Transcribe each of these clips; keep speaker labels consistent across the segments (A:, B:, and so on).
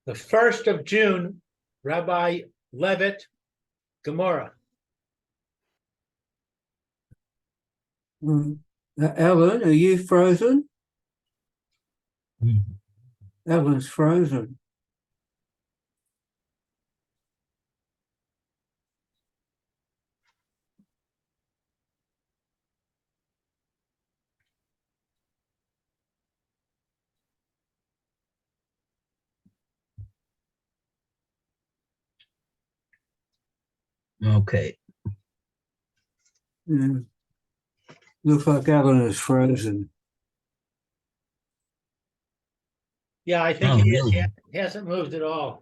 A: The 1st of June, Rabbi Levitt, Gemora.
B: Ellen, are you frozen? Ellen's frozen.
C: Okay.
B: Yeah. Looks like Ellen is frozen.
A: Yeah, I think he is. He hasn't moved at all.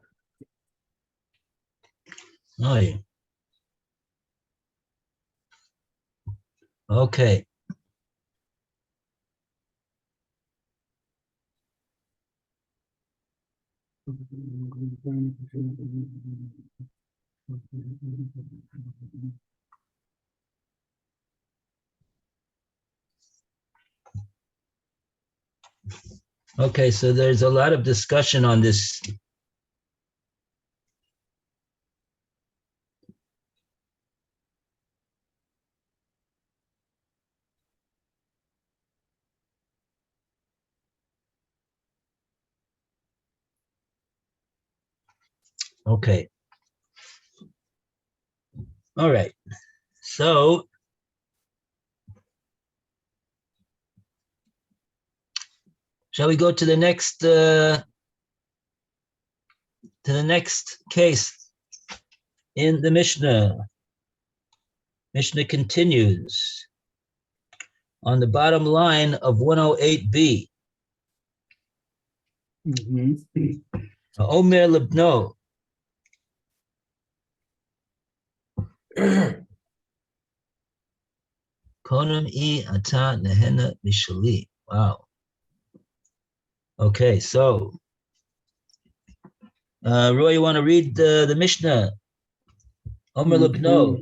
C: Oh, yeah. Okay. Okay, so there's a lot of discussion on this. Okay. All right. So shall we go to the next case in the Mishnah? Mishnah continues on the bottom line of 108b. Omer Lebno. Konam I ata nehena mishali. Wow. Okay, so Roy, you want to read the Mishnah? Omer Lebno.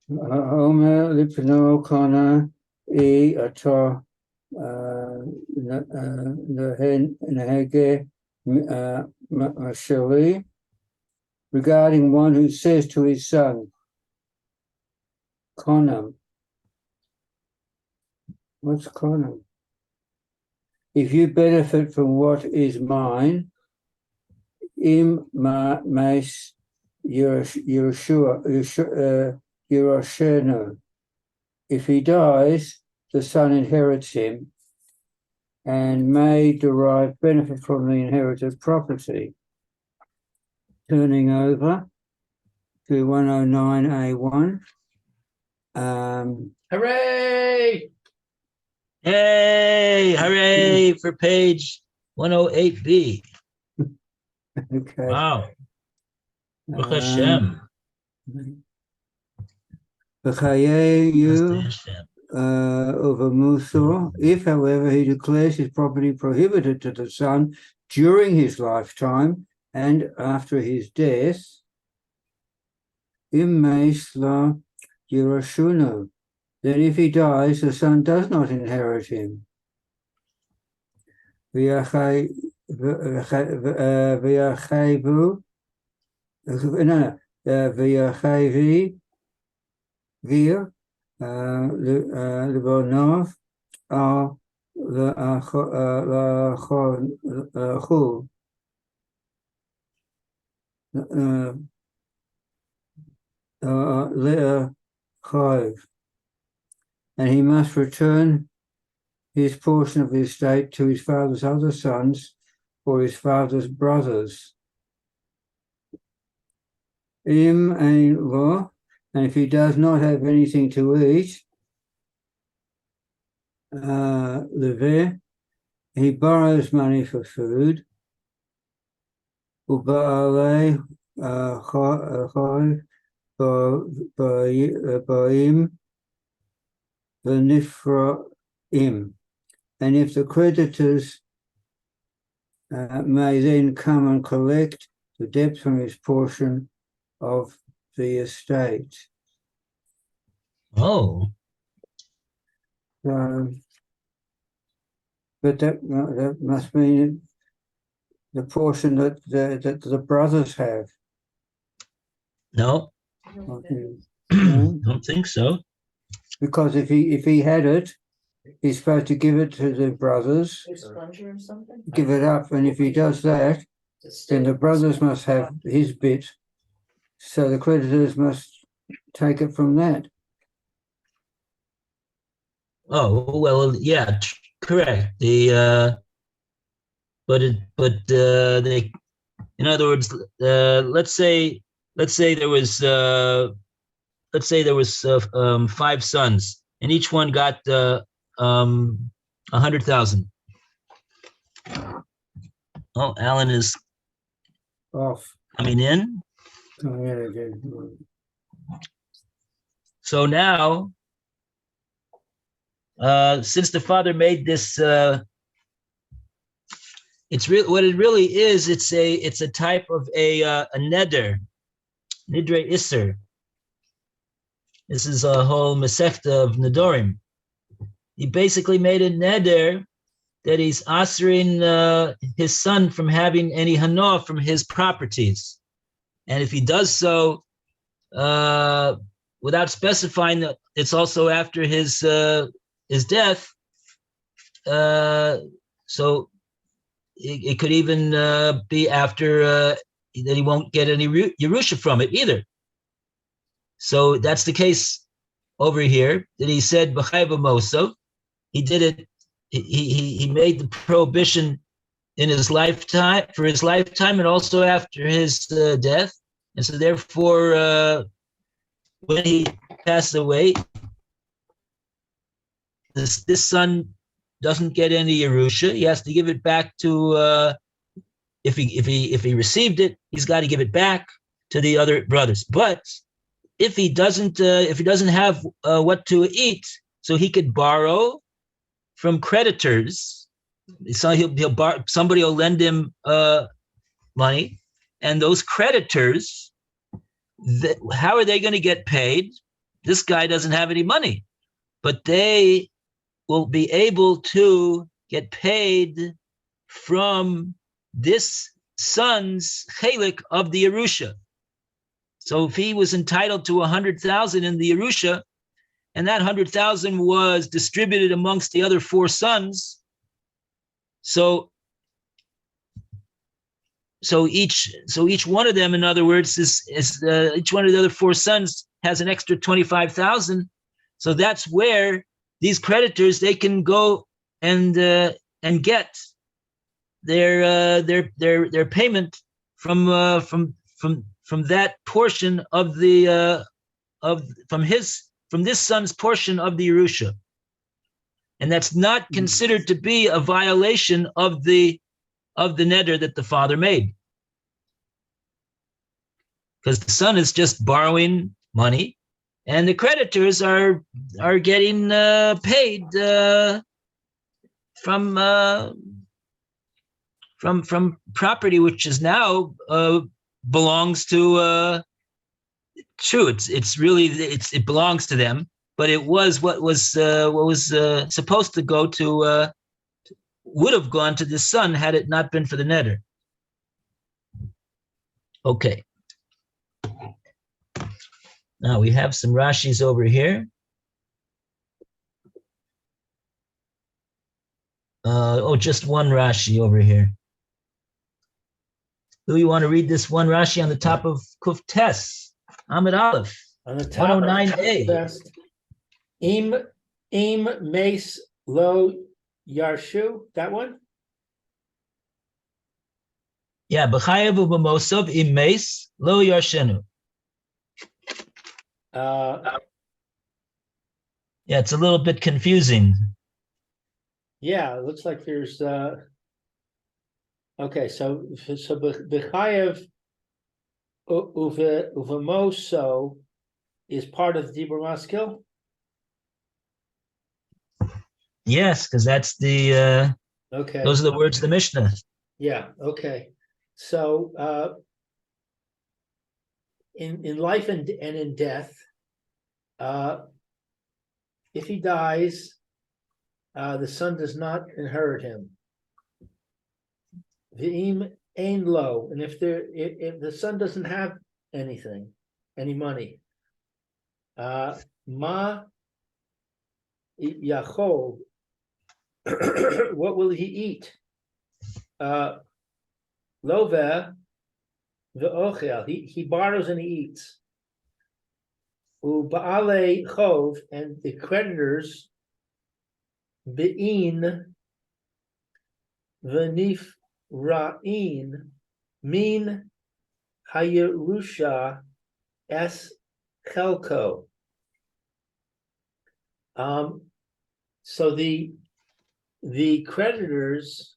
B: Omer Lipno Kona I Ata Nehege Mashali, regarding one who says to his son, Konam. What's Konam? If you benefit from what is mine, im ma mas Yeroshenu. If he dies, the son inherits him and may derive benefit from the inherited property. Turning over to 109A1.
A: Hooray!
C: Hey, hooray for page 108b.
B: Okay.
C: Wow. Baruch Hashem.
B: Over Muso, if, however, he declares his property prohibited to the son during his lifetime and after his death, Immeisla Yeroshunu, then if he dies, the son does not inherit him. V'yachavi vir Libonov al l'achol le'achav, and he must return his portion of the estate to his father's other sons or his father's brothers. Im ein lo, and if he does not have anything to eat, Levitt, he borrows money for food. Uba'alei choy ba'im v'nifra'im. And if the creditors may then come and collect the debt from his portion of the estate.
C: Oh.
B: But that must mean the portion that the brothers have?
C: No,
B: Okay. No?
C: don't think so.
B: Because if he had it, he's supposed to give it to the brothers, give it up, and if he does that, then the brothers must have his bit. So the creditors must take it from that.
C: Oh, well, yeah, correct. They, in other words, let's say there was 5 sons, and each one got 100,000. Oh, Alan is
B: Off.
C: coming in.
B: Oh, yeah, again.
C: So now, since the father made this, it's real. What it really is, it's a type of a neder, nidre iser. This is a whole masechta of nedorim. He basically made a neder that he's answering his son from having any hanoah from his properties, and if he does so without specifying that it's also after his death, so it could even be after that he won't get any Yerusha from it either. So that's the case over here, that he said b'chayv moso. He did it. He made the prohibition in his lifetime, for his lifetime, and also after his death. And so therefore, when he passed away, this son doesn't get any Yerusha. He has to give it back to if he received it, he's got to give it back to the other brothers. But if he doesn't have what to eat, so he could borrow from creditors. So he'll borrow, somebody will lend him money, and those creditors, how are they going to get paid? This guy doesn't have any money, but they will be able to get paid from this son's chelik of the Yerusha. So if he was entitled to 100,000 in the Yerusha, and that 100,000 was distributed amongst the other 4 sons, so each one of them, in other words, is each one of the other 4 sons has an extra 25,000. So that's where these creditors, they can go and get their payment from that portion of the from this son's portion of the Yerusha, and that's not considered to be a violation of the neder that the father made, because the son is just borrowing money, and the creditors are getting paid from property which is now belongs to true. It belongs to them, but it was what was supposed to go to would have gone to the son had it not been for the neder. Okay. Now we have some Rashis over here. Just one Rashi over here. Do you want to read this one Rashi on the top of Kuf Tes, Amid Aleph,
A: On the top
C: 109a?
A: Im Mace Lo Yarshu, that one?
C: Yeah, B'chayev u'b'mosov im meis lo yarshenu.
A: Yeah,
C: Yeah, it's a little bit confusing.
A: it looks like there's okay, so B'chayev Uvemoso is part of Dibur Maskil?
C: Yes, because that's the
A: Okay.
C: those are the words of the Mishnah.
A: Yeah, okay. So in life and in death, if he dies, the son does not inherit him. V'im ein lo, and if the son doesn't have anything, any money, ma yachol, what will he eat? Love ve'ochel, he borrows and he eats. U'ba'ale chov, and the creditors, be'in v'nif ra'in, min hayerusha es chelko. So the creditors,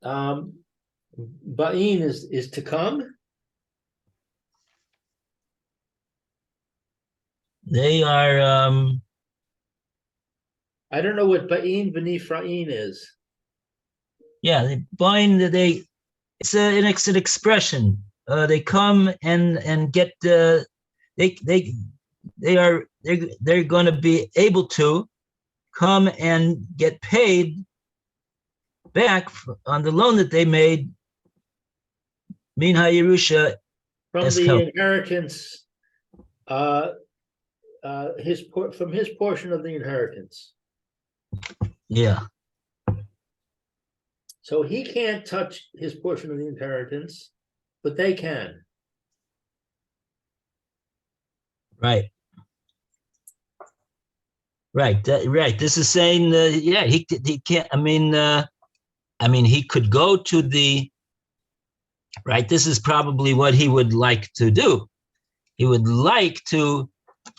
A: ba'in is to come.
C: They are
A: I don't know what ba'in v'nifra'in is.
C: yeah, they bind it's an expression. They come and get they're going to be able to come and get paid back on the loan that they made. Min hayerusha
A: From
C: es
A: the
C: chelko.
A: inheritance, from his portion of the inheritance.
C: Yeah.
A: So he can't touch his portion of the inheritance, but they can.
C: Right. Right. Right. This is saying, yeah, he can't. I mean, he could go to the. Right. This is probably what he would like to do. He would like to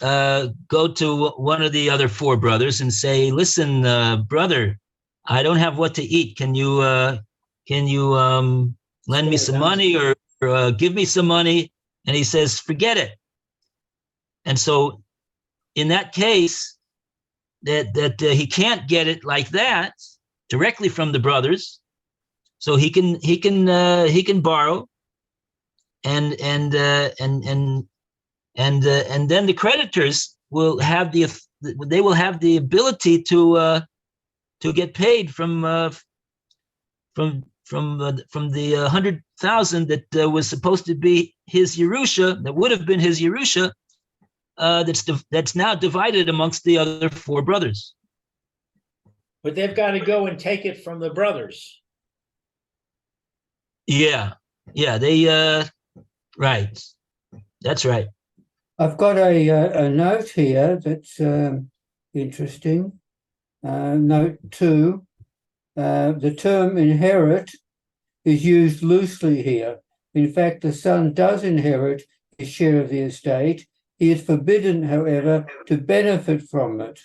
C: go to one of the other four brothers and say, "Listen, brother, I don't have what to eat. Can you lend me some money or give me some money?" And he says, "Forget it." And so, in that case, that he can't get it like that directly from the brothers, so he can borrow, and then the creditors will have the ability to get paid from the 100,000 that was supposed to be his Yerusha, that would have been his Yerusha, that's now divided amongst the other four brothers.
A: But they've got to go and take it from the brothers.
C: Yeah, they right. That's right.
B: I've got a note here that's interesting. Note 2. The term inherit is used loosely here. In fact, the son does inherit his share of the estate. He is forbidden, however, to benefit from it.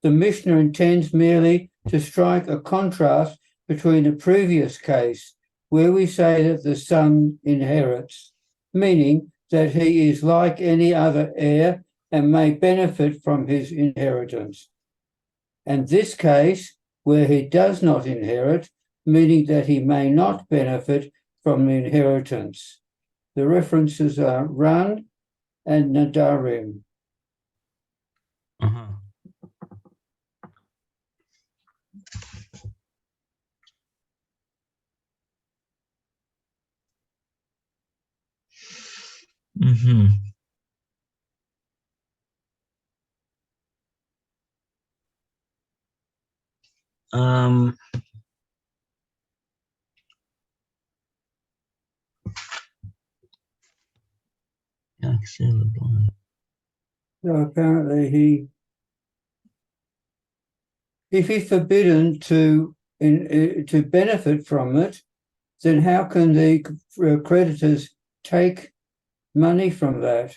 B: The Mishnah intends merely to strike a contrast between the previous case, where we say that the son inherits, meaning that he is like any other heir and may benefit from his inheritance, and this case, where he does not inherit, meaning that he may not benefit from the inheritance. The references are Ran and Nadarim.
C: Uh-huh. Mm-hmm.
B: So apparently if he's forbidden to benefit from it, then how can the creditors take money from that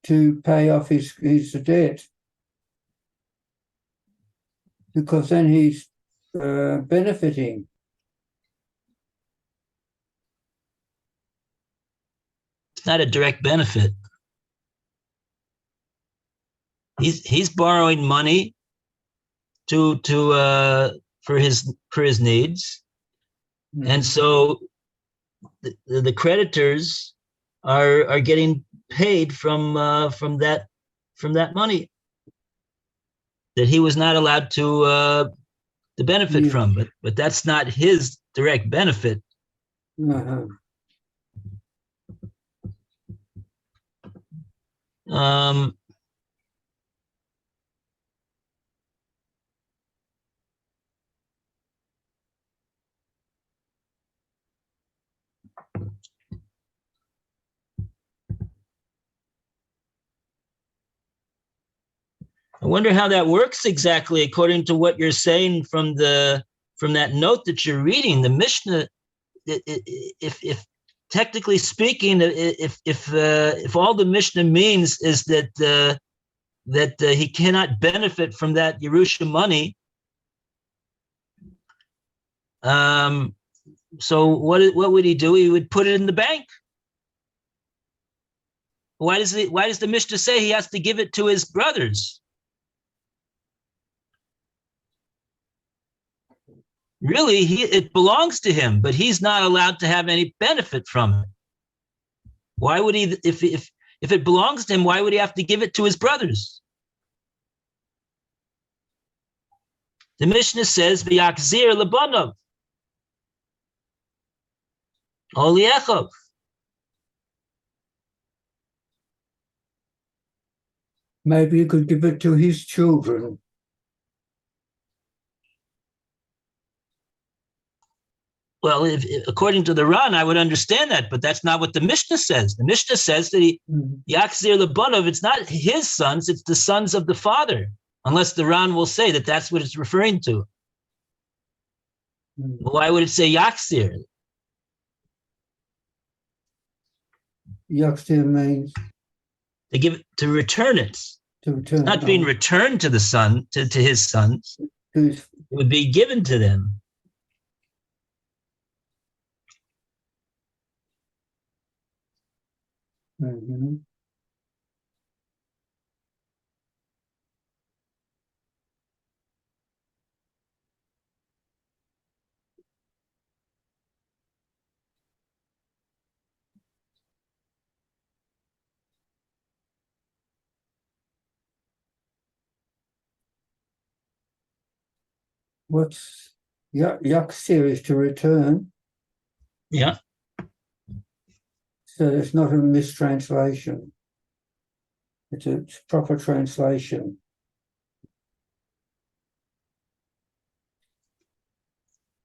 B: to pay off his debt? Because then he's benefiting.
C: It's not a direct benefit. He's borrowing money to for his needs, and so the creditors are getting paid from that money that he was not allowed to to benefit
B: Yeah.
C: from, but that's not his direct benefit.
B: Uh-huh.
C: Um, I wonder how that works exactly according to what you're saying from that note that you're reading. The Mishnah, if technically speaking, if all the Mishnah means is that he cannot benefit from that Yerusha money, so what would he do? He would put it in the bank. Why does the Mishnah say he has to give it to his brothers? Really, it belongs to him, but he's not allowed to have any benefit from it. Why would he, if it belongs to him, why would he have to give it to his brothers? The Mishnah says, "V'yakzir lebanov, o liechov."
B: Maybe you could give it to his children.
C: Well, according to the Ran, I would understand that, but that's not what the Mishnah says. The Mishnah says that Yakzir Lebanov, it's not his sons, it's the sons of the father, unless the Ran will say that that's what it's referring to. Why would it say Yakzir?
B: Yakzir means
C: to return it.
B: To return.
C: It's not being returned to the son, to his sons. It would be given to them.
B: Mm-hmm. What's Yaksir is to return.
C: Yeah.
B: So it's not a mistranslation. It's a proper translation.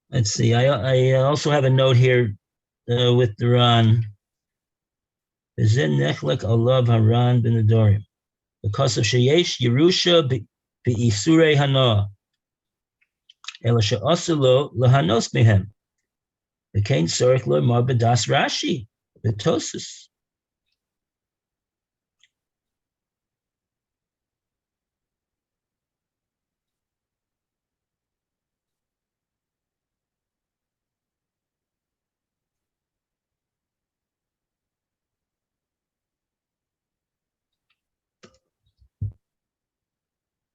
C: Let's see. I also have a note here with the Ran. V'zen nechlek alav haran b'nedorim. Because of sheyesh Yerusha b'isurei hanoah. Ela she'asu lo lahanos mehem. V'kein tzorich lo mar b'das Rashi b'tosus.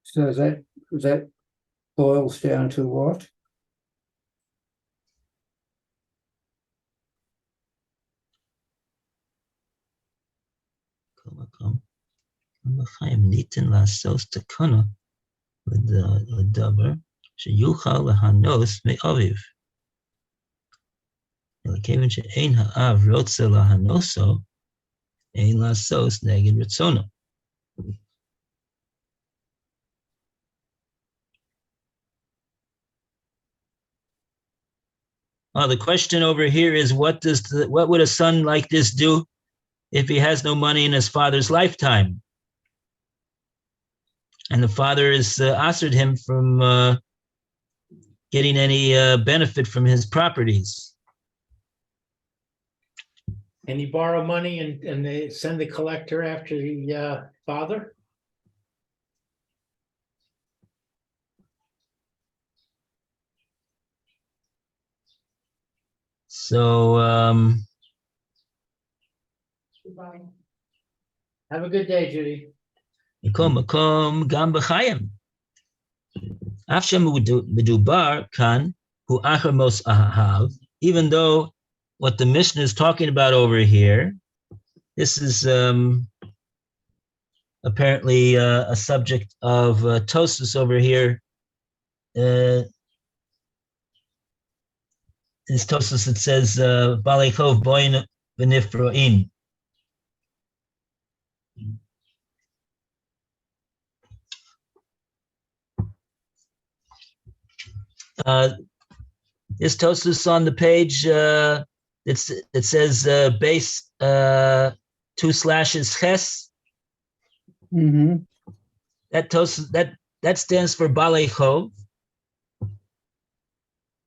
B: So that boils down to what?
C: Nitin lasos takana l'davar sheyuchal lahanos me'aviv. Kevin she'ein ha'av rotze lahanoso ein lasos neged ritzono. The question over here is what would a son like this do if he has no money in his father's lifetime? And the father has assured him from getting any benefit from his properties.
A: Can he borrow money and they send the collector after the father?
C: So
A: Goodbye. Have a good day, Judy.
C: Makom gam b'chayim. Afshem medubar kan hu achamos ahav. Even though what the Mishnah is talking about over here, this is apparently a subject of Tosfos over here in Tosus it says Balei Chov Boin V'Nifroin. This Tosus on the page, it says base 2 slashes ches.
B: Mm-hmm.
C: That Tosus that stands for Balei Chov.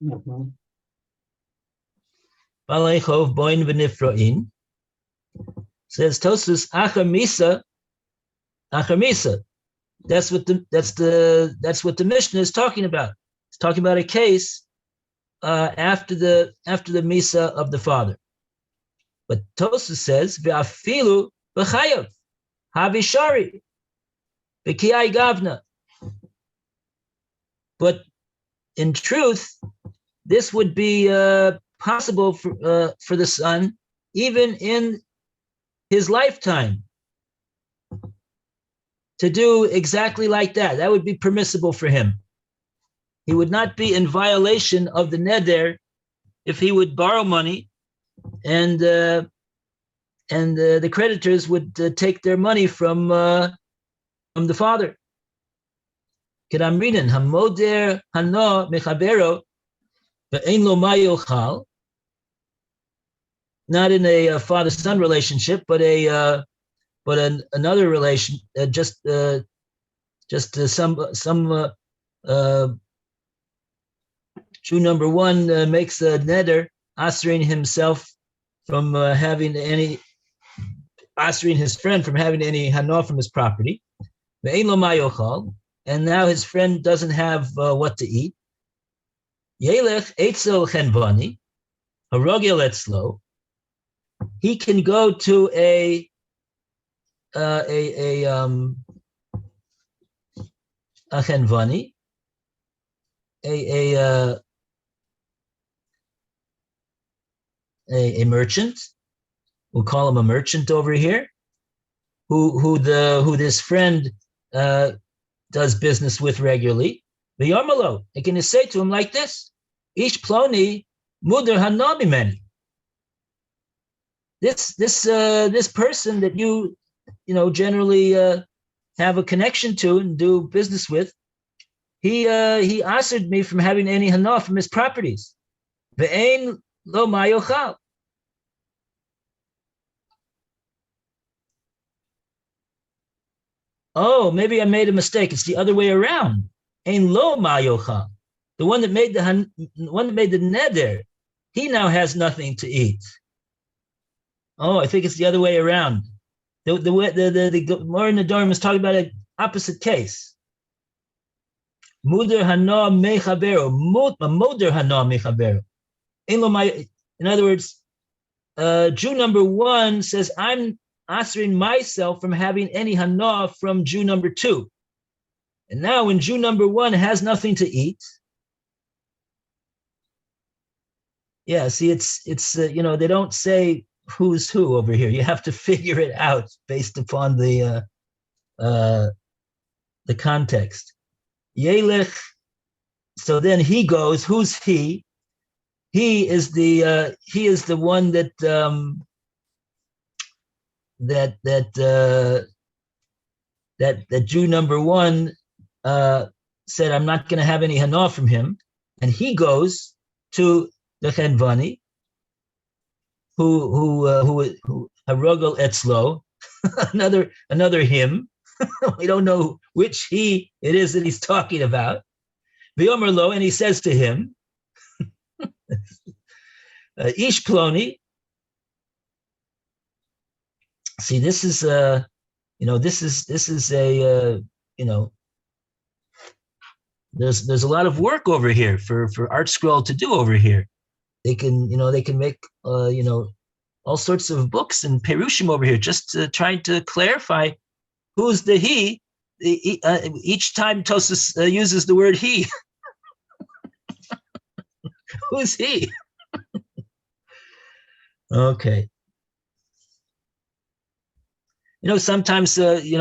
B: Mm-hmm.
C: Balei Chov Boin V'Nifroin. Says Tosus Achamisa. That's what the Mishnah is talking about. It's talking about a case after the Misa of the father. But Tosus says Ve'afilu b'chayav havishari b'kiyai gavna. But in truth, this would be possible for the son even in his lifetime to do exactly like that. That would be permissible for him. He would not be in violation of the neder if he would borrow money and the creditors would take their money from the father. I'm reading Hamoder Hano Mechavero Ve'ein lo ma yochal. Not in a father-son relationship, but another relation. Some Jew number one makes a neder, answering himself from having his friend from having any hana from his property. Ve'ein lo ma yochal. And now his friend doesn't have what to eat. Yelech etzel chenvani, harogel etzlo. He can go to a chenvani, a merchant. We'll call him a merchant over here, who this friend does business with regularly. The Yarmalo, I can say to him like this: Ish ploni muder hanami meni. This person that you generally have a connection to and do business with, he answered me from having any hana from his properties. Ve'ein lo ma yochal. Oh, maybe I made a mistake. It's the other way around. Ein lo ma yochal. The one that made the neder, he now has nothing to eat. Oh, I think it's the other way around. The Gemora in the Dorm is talking about an opposite case. Muder hana mechavero. Muder hana mechavero. In other words, Jew number one says, I'm answering myself from having any hana from Jew number two. And now when Jew number one has nothing to eat, see, it's they don't say who's who over here. You have to figure it out based upon the context. Yelech. So then he goes. Who's he? He is the one that that Jew number one said, I'm not going to have any hana from him, and he goes to the chenvani who harogel etzlo, another him. We don't know which he it is that he's talking about. V'yomer lo, and he says to him, Ish ploni. See, this is there's a lot of work over here for Art Scroll to do over here. They can make all sorts of books and perushim over here just trying to clarify who's the he. Each time Tosus uses the word he. Who's he? Okay. Sometimes you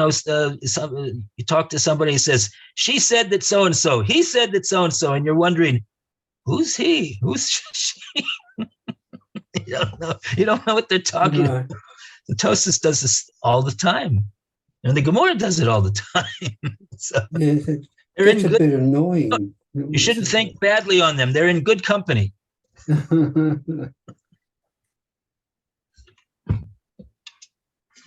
C: talk to somebody who says, she said that so and so, he said that so and so, and you're wondering who's he? Who's she? You don't know. You don't know what they're talking about. The Tosfos does this all the time, and the Gemora does it all the time. So
B: Yes,
C: they're
B: it's
C: in
B: a
C: good.
B: bit annoying.
C: You shouldn't think badly on them. They're in good company.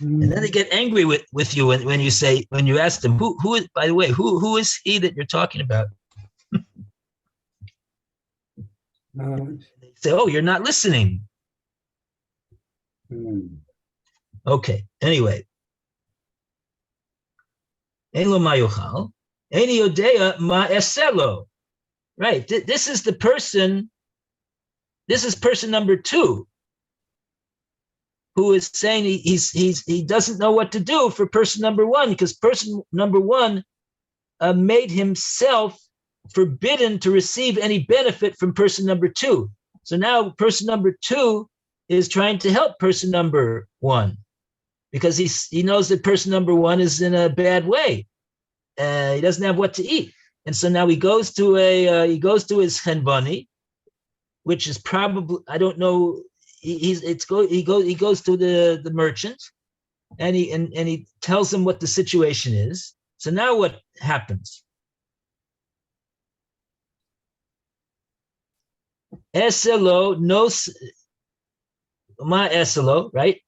C: And then they get angry with you when you say, when you ask them, who is, by the way, who is he that you're talking about? They say, oh, you're not listening. Okay, anyway. Elo mayuchal, eni yodea ma eselo. Right, this is the person, this is person number 2, who is saying he doesn't know what to do for person number 1, because person number 1 made himself forbidden to receive any benefit from person number 2. So now person number 2 is trying to help person number 1, because he knows that person number 1 is in a bad way. He doesn't have what to eat, and so now he goes to his chenvani, which is probably, I don't know. He goes to the merchant, and he tells him what the situation is. So now what happens? Eselo no ma eselo, right?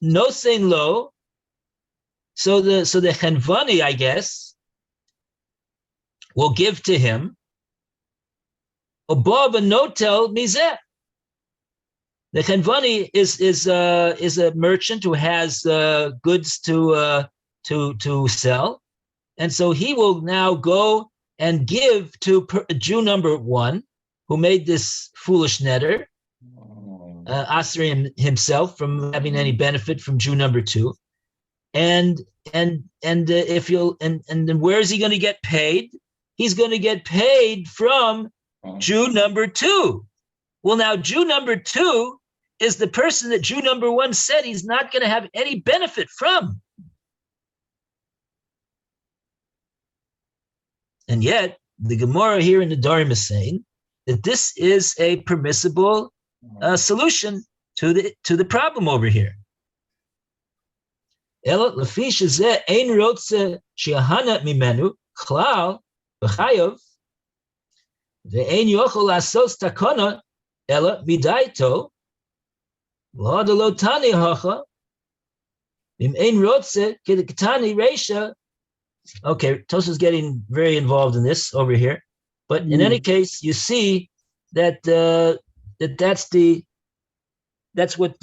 C: No sein lo. So the chenvani, I guess, will give to him. Bava notel mizeh. The chenvani is a merchant who has goods to sell, and so he will now go and give to Jew number 1, who made this foolish neder, Asri himself from having any benefit from Jew number 2, and if you'll and then where is he going to get paid? He's going to get paid from Jew number 2. Well, now Jew number 2 is the person that Jew number 1 said he's not going to have any benefit from. And yet, the Gemora here in the Nedarim is saying that this is a permissible solution to the problem over here. Ela lefi shezeh ein rotze sheyahana mimenu klal v'chayav ve'ein yochol lasos takona ela midaito v'hada tani hacha im ein rotze kedekatani reisha. Okay, Tosfos getting very involved in this over here, but in any case, you see that that's what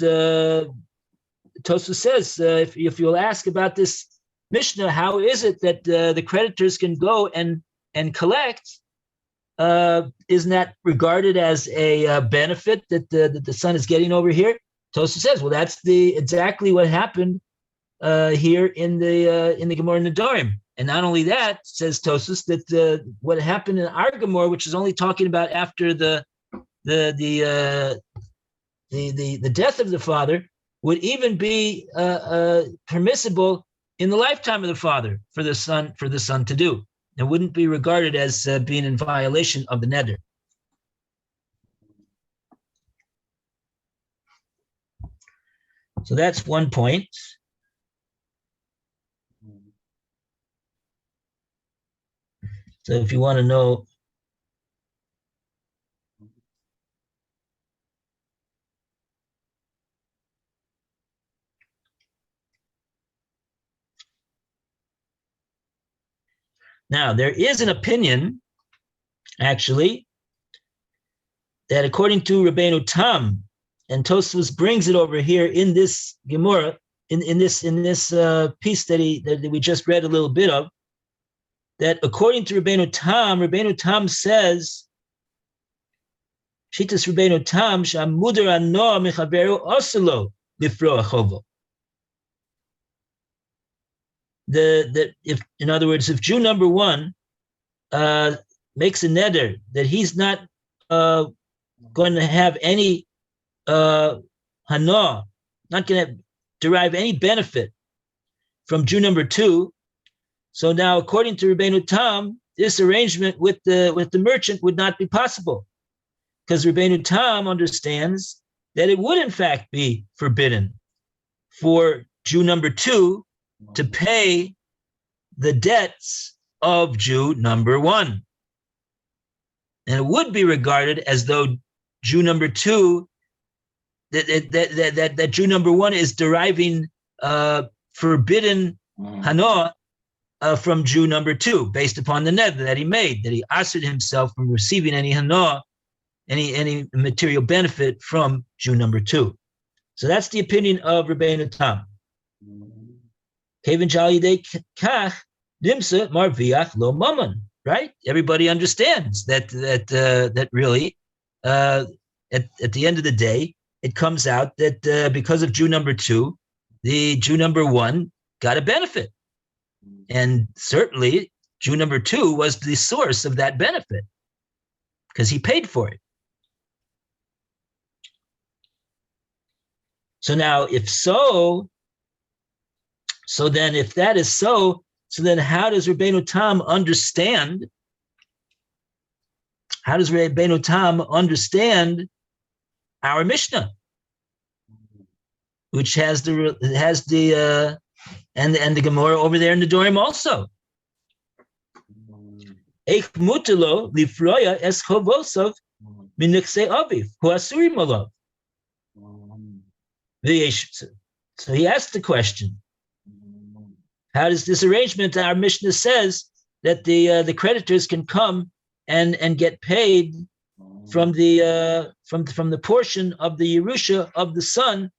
C: Tosfos says. If you'll ask about this Mishnah, how is it that the creditors can go and collect? Isn't that regarded as a benefit that the son is getting over here? Tosfos says, well, that's exactly what happened here in the Gemora Nedarim. And not only that, says Tosfos, that what happened in our Gemora, which is only talking about after the death of the father, would even be permissible in the lifetime of the father for the son to do. It wouldn't be regarded as being in violation of the neder. So that's one point. So if you want to know now, there is an opinion, actually, that according to Rabbeinu Tam, and Tosfos brings it over here in this Gemora, in this piece that we just read a little bit of, that according to Rabbeinu Tam says, Shitas Rabbeinu Tam, Shamudar Anoah Mechaveru Oselo Lifro Achovo. If, in other words, if Jew number 1 makes a neder that he's not going to have any hana, not going to derive any benefit from Jew number 2, so now according to Rabbeinu Tam, this arrangement with the merchant would not be possible. because Rabbeinu Tam understands that it would in fact be forbidden for Jew number 2 to pay the debts of Jew number 1. And it would be regarded as though Jew number 2, that Jew number 1 is deriving forbidden hana from Jew number 2, based upon the neder that he made, that he assered himself from receiving any hana, any material benefit from Jew number 2. So that's the opinion of Rabbeinu Tam. Kevin Jalidei Kach Dimsa Marviach Lo Mammon. Right? Everybody understands that really at the end of the day, it comes out that because of Jew number 2, the Jew number 1 got a benefit. And certainly Jew number 2 was the source of that benefit because he paid for it. So now if then if that is so then how does Rabbeinu Tam understand? How does Rabbeinu Tam understand our Mishnah, which has the and the Gemora over there in the Dorim also? Eich mutelo lifroya es chovosov min nechsei aviv hu asurim olav. So he asked the question, how does this arrangement? Our Mishnah says that the creditors can come and get paid from the portion of the Yerusha of the son.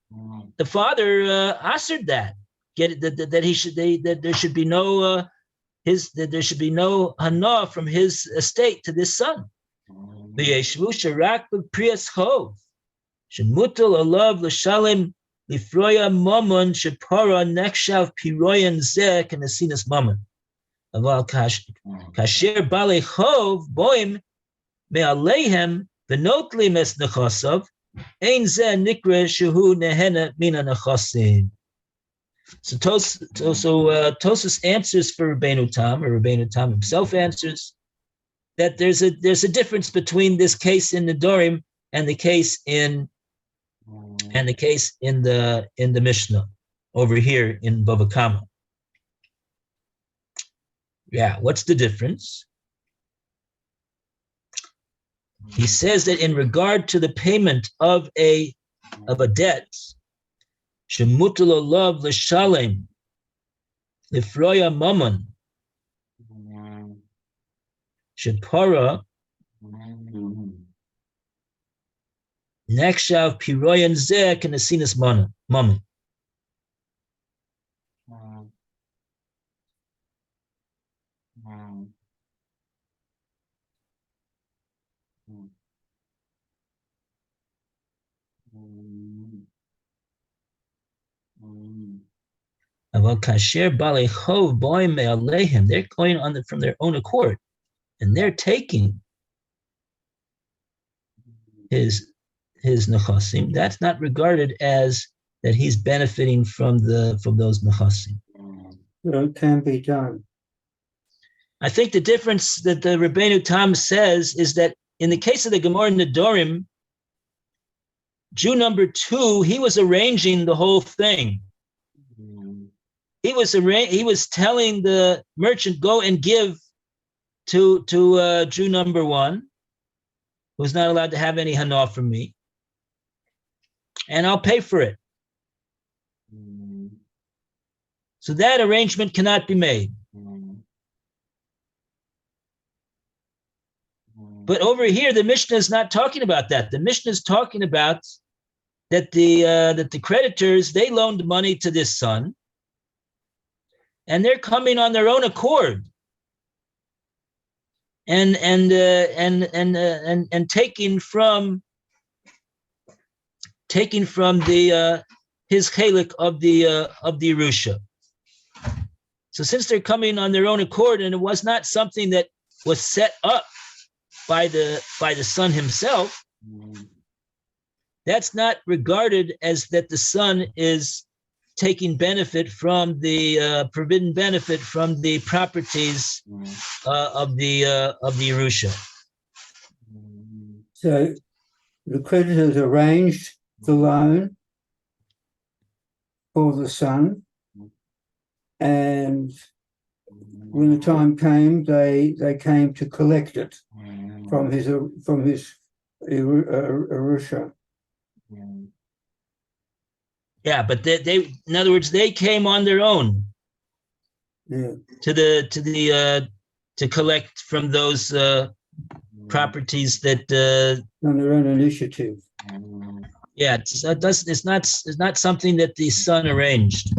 C: The father assered that there should be no there should be no hana from his estate to this son. Lifroya momon shepara nekshav piroyan zeh kenesinas momon. Aval kasher balei chov boim me'aleihem v'notli mes nechasav ein zeh nikre shehu nehena mina nechasim. So Tosfos answers for Rabbeinu Tam, or Rabbeinu Tam himself answers that there's a difference between this case in the Dorim and the case in the Mishnah over here in Bava Kama. Yeah, what's the difference? He says that in regard to the payment of a debt, shemutal olav l'shalem lifroya mamon shepara nekshav piroyan zeh kenesinas mamon. They're going on from their own accord, and they're taking his nechasim. That's not regarded as that he's benefiting from those nechasim.
B: So it can be done.
C: I think the difference that the Rabbeinu Tam says is that in the case of the Gemora Nedorim, Jew number 2, he was arranging the whole thing. He was telling the merchant, go and give to Jew number 1, who's not allowed to have any hana from me, and I'll pay for it. So that arrangement cannot be made. But over here, the Mishnah is not talking about that. The Mishnah is talking about that the creditors, they loaned money to this son, and they're coming on their own accord and taking from the his chelik of the Yerusha. So since they're coming on their own accord, and it was not something that was set up by the son himself, that's not regarded as that the son is taking benefit from the forbidden benefit from the properties of the Yerusha.
B: So the creditors arranged the loan for the son, and when the time came, they came to collect it from his Arusha.
C: Yeah, but they in other words, they came on their own
B: Yeah.
C: to collect from those properties that
B: On their own initiative.
C: yeah, it's not something that the son arranged.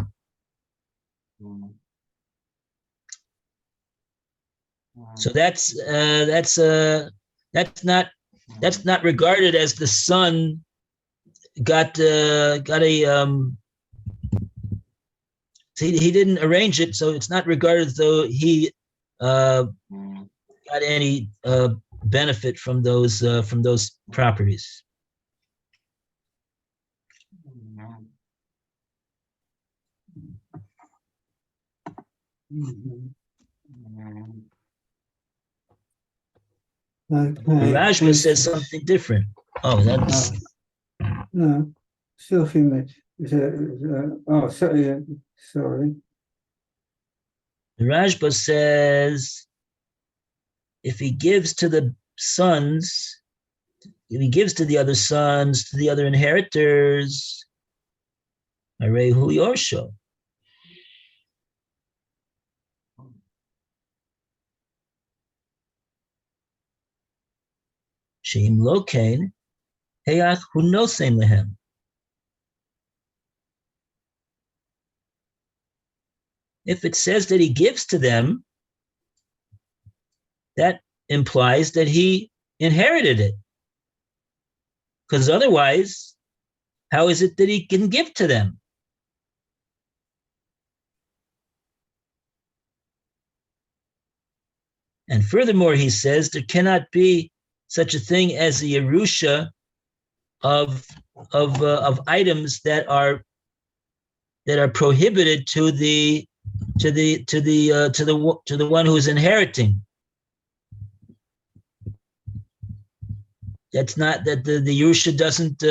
C: So that's not regarded as the son got a he didn't arrange it, so it's not regarded as though he got any benefit from those properties.
B: Okay.
C: Rajma says something different. Oh, that's
B: no. Self-image. Oh, sorry. Yeah, sorry.
C: the Rajba says if he gives to the sons, if he gives to the other sons, to the other inheritors, Arehu Yorsho. Sheim Lokain, Heach Hunosein Lehem. If it says that he gives to them, that implies that he inherited it. Because otherwise, how is it that he can give to them? And furthermore, he says there cannot be such a thing as a Yerusha of items that are prohibited to the one who is inheriting. That's not that the Yerusha doesn't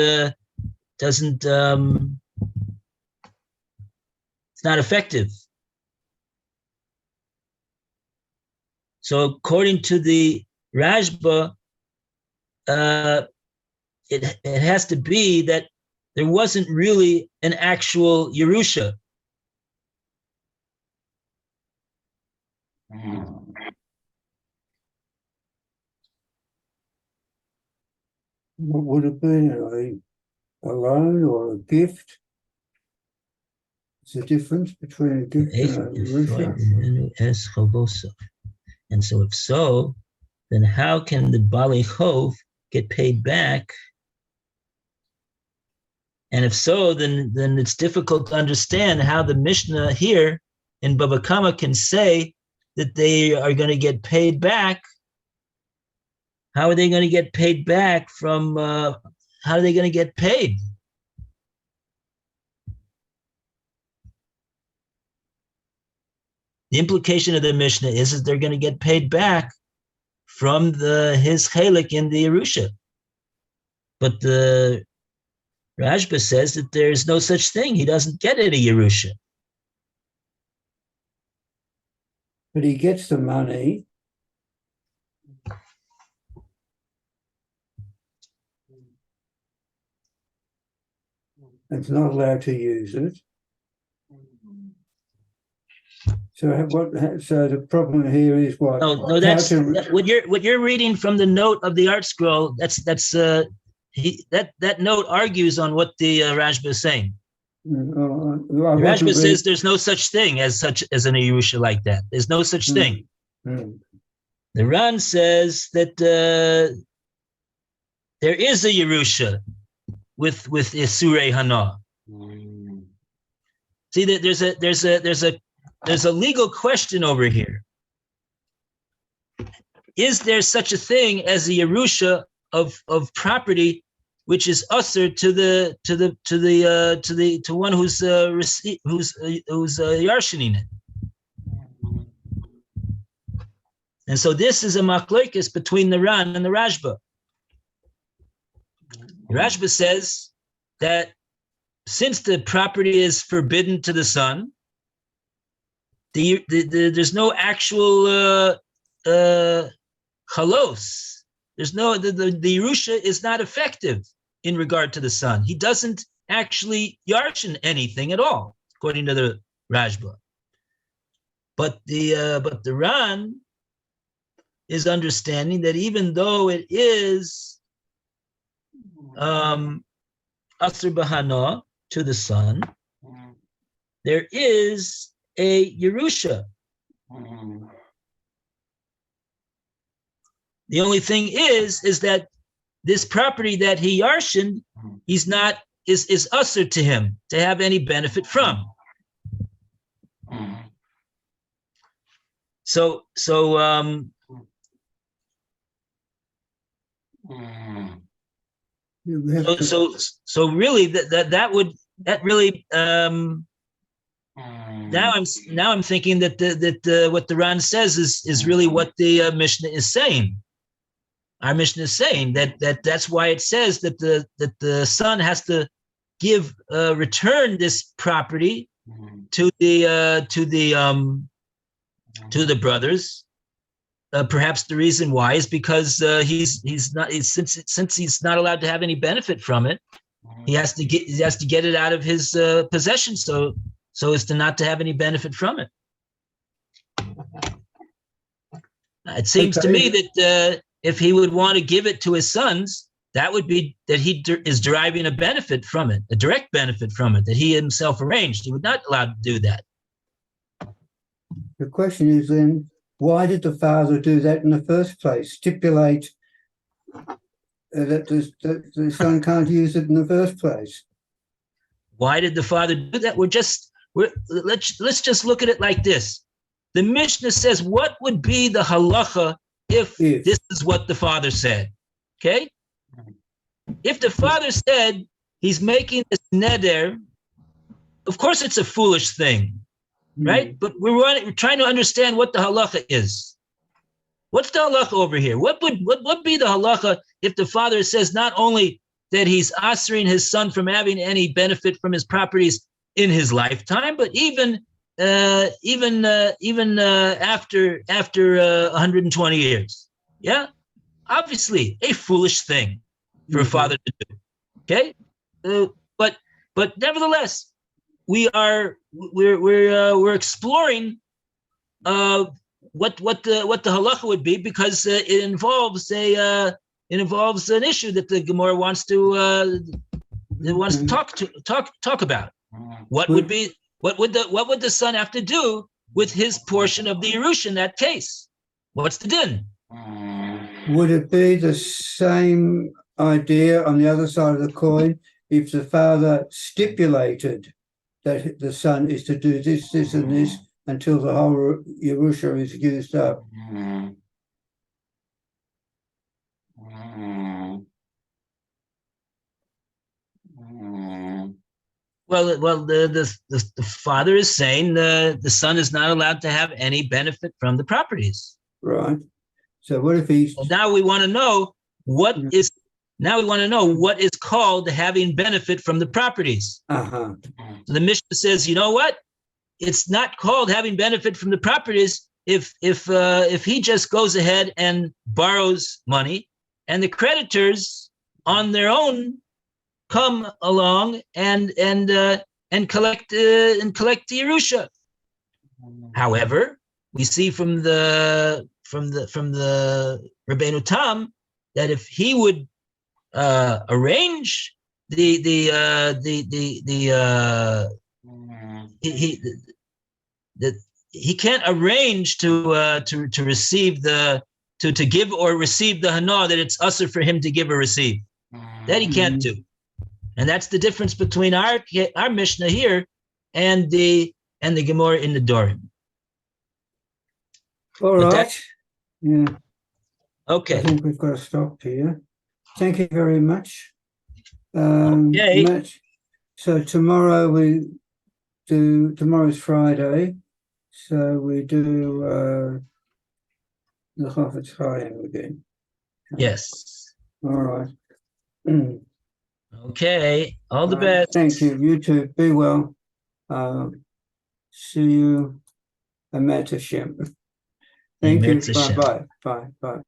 C: it's not effective. So according to the Rajba, it has to be that there wasn't really an actual Yerusha.
B: What would it be? A loan or a gift? It's a difference between a gift and a Yerusha.
C: And so if so, then how can the Bali Chov get paid back? And if so, then it's difficult to understand how the Mishnah here in Bava Kama can say that they are going to get paid back. How are they going to get paid back from, how are they going to get paid? The implication of the Mishnah is that they're going to get paid back from his chelik in the Yerusha. But the Rajba says that there's no such thing. He doesn't get any Yerusha.
B: But he gets the money. It's not allowed to use it. So the problem here is what?
C: No, that's what you're reading from the note of the art scroll. That note argues on what the Rajba is saying. The Rajba says there's no such thing as an Yerusha like that. There's no such thing. The Ran says that there is a Yerusha with Isurei Hana. See that there's a legal question over here. Is there such a thing as a Yerusha of property which is usher to one who's yarshaning it? And so this is a machlokes between the Ran and the Rajba. Rashba says that since the property is forbidden to the son, there's no actual chalos. There's no the Yerusha is not effective in regard to the son. He doesn't actually yarshin anything at all, according to the Rashba. But the Ran is understanding that even though it is Asr Bahana to the son, there is a Yerusha. The only thing is that this property that he yarshin, he's not is usher to him to have any benefit from. So really that really now I'm thinking that what the Ran says is really what the Mishnah is saying. Our Mishnah is saying that's why it says that the son has to return this property to the brothers. Perhaps the reason why is because since he's not allowed to have any benefit from it, he has to get it out of his possession so as to not to have any benefit from it. It seems to me that if he would want to give it to his sons, that would be that he is deriving a benefit from it, a direct benefit from it that he himself arranged. He would not allow to do that.
B: The question is then, why did the father do that in the first place? Stipulate that the son can't use it in the first place.
C: Why did the father do that? Let's just look at it like this. The Mishnah says, what would be the halacha if this is what the father said? Okay? If the father said he's making this neder, of course it's a foolish thing, right? But we're trying to understand what the halacha is. What's the halacha over here? What would be the halacha if the father says not only that he's asering his son from having any benefit from his properties in his lifetime, but even after 120 years? Yeah, obviously a foolish thing for a father to do. Okay, but nevertheless, we're exploring what the halacha would be, because it involves an issue that the Gemora wants to talk about. What would the son have to do with his portion of the Yerusha in that case? What's the din?
B: Would it be the same idea on the other side of the coin if the father stipulated that the son is to do this, this, and this until the whole Yerusha is used up?
C: Well, the father is saying the son is not allowed to have any benefit from the properties.
B: Right. So what if he's...
C: Now we want to know what is called having benefit from the properties.
B: Uh-huh.
C: So the Mishnah says, you know what? It's not called having benefit from the properties if he just goes ahead and borrows money, and the creditors on their own come along and collect the Yerusha. However, we see from the Rabbeinu Tam that if he would arrange he can't arrange to receive to give or receive the hana, that it's usher for him to give or receive. That he can't do. And that's the difference between our Mishnah here and the Gemora in the Dorim.
B: All right. Yeah.
C: Okay.
B: I think we've got to stop here. Thank you very much.
C: Okay.
B: Matt. So tomorrow's Friday. So we do the Chafetz Chaim again.
C: Yes.
B: All right.
C: Okay, all the
B: Right,
C: best.
B: thank you. You too. Be well. See you. Amat Hashem. Thank you.
C: Emet Hashem.
B: Bye bye. Bye bye.